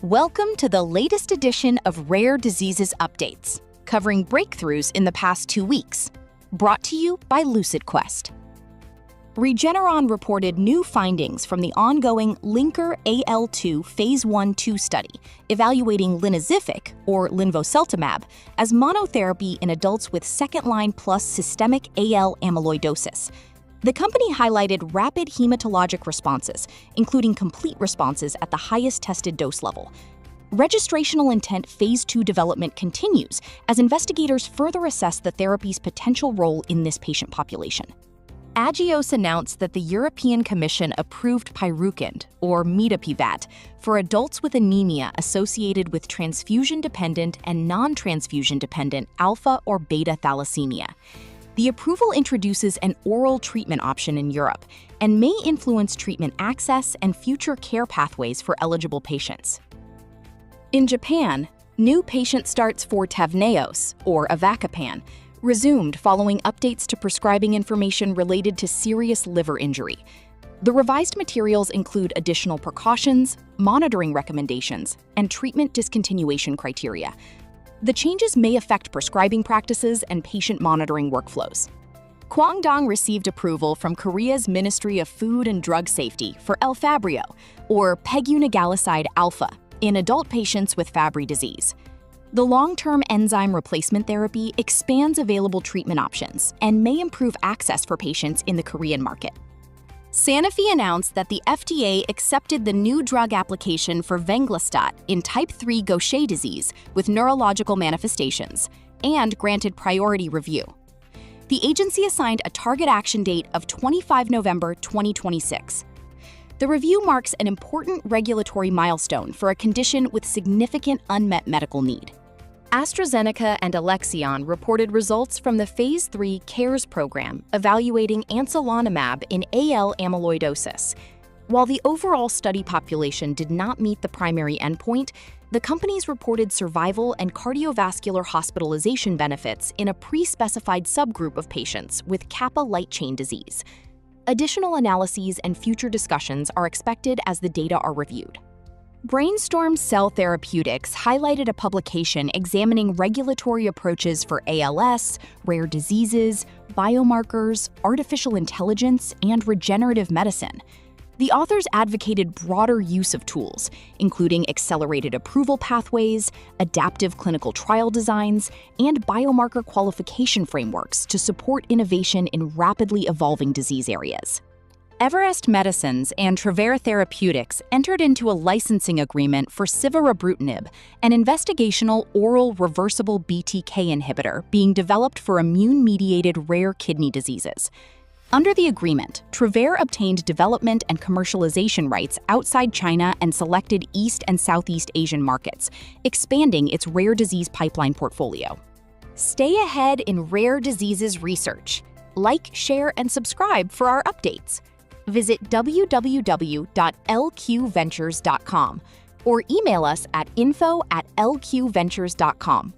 Welcome to the latest edition of Rare Diseases Updates, covering breakthroughs in the past 2 weeks. Brought to you by LucidQuest. Regeneron reported new findings from the ongoing Linker-AL2 Phase 1/2 study, evaluating Lynozyfic, or linvoseltamab, as monotherapy in adults with second-line plus systemic AL amyloidosis. The company highlighted rapid hematologic responses, including complete responses at the highest tested dose level. Registrational intent Phase 2 development continues as investigators further assess the therapy's potential role in this patient population. Agios announced that the European Commission approved PYRUKYND, or mitapivat, for adults with anemia associated with transfusion-dependent and non-transfusion-dependent alpha or beta thalassemia. The approval introduces an oral treatment option in Europe and may influence treatment access and future care pathways for eligible patients. In Japan, new patient starts for Tavneos, or avacopan, resumed following updates to prescribing information related to serious liver injury. The revised materials include additional precautions, monitoring recommendations, and treatment discontinuation criteria. The changes may affect prescribing practices and patient monitoring workflows. Kwangdong received approval from Korea's Ministry of Food and Drug Safety for Elfabrio, or pegunagalicide alpha, in adult patients with Fabry disease. The long-term enzyme replacement therapy expands available treatment options and may improve access for patients in the Korean market. Sanofi announced that the FDA accepted the new drug application for Venglustat in type 3 Gaucher disease with neurological manifestations and granted priority review. The agency assigned a target action date of 25 November 2026. The review marks an important regulatory milestone for a condition with significant unmet medical need. AstraZeneca and Alexion reported results from the Phase 3 CARES program evaluating anselamimab in AL amyloidosis. While the overall study population did not meet the primary endpoint, the companies reported survival and cardiovascular hospitalization benefits in a pre-specified subgroup of patients with kappa light chain disease. Additional analyses and future discussions are expected as the data are reviewed. Brainstorm Cell Therapeutics highlighted a publication examining regulatory approaches for ALS, rare diseases, biomarkers, artificial intelligence, and regenerative medicine. The authors advocated broader use of tools, including accelerated approval pathways, adaptive clinical trial designs, and biomarker qualification frameworks to support innovation in rapidly evolving disease areas. Everest Medicines and Travere Therapeutics entered into a licensing agreement for civorebrutinib, an investigational oral reversible BTK inhibitor being developed for immune-mediated rare kidney diseases. Under the agreement, Travere obtained development and commercialization rights outside China and selected East and Southeast Asian markets, expanding its rare disease pipeline portfolio. Stay ahead in rare diseases research. Like, share, and subscribe for our updates. Visit www.lqventures.com or email us at info@lqventures.com